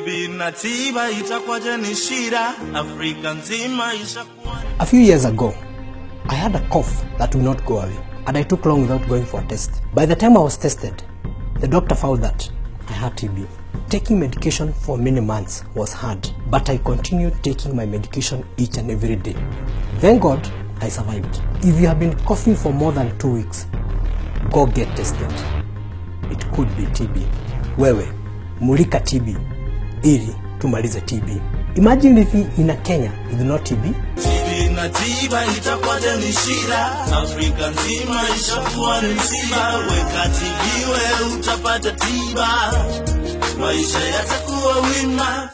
TB na tiba itakuwa ni shida, Afrika nzima ishakuwa. A few years ago, I had a cough that would not go away, and I took long without going for a test. By the time I was tested, the doctor found that I had TB. Taking medication for many months was hard, but I continued taking my medication each and every day. Thank God, I survived. If you have been coughing for more than 2 weeks, go get tested. It could be TB. Wewe, mulika TB, ili tumalize TB. Imagine living in a Kenya with no TB. TB na tiba itakuwa ni shida, Afrika nzima ishakuwa ni msiba. Weka TB wewe utapata tiba, maisha yatakuwa wima.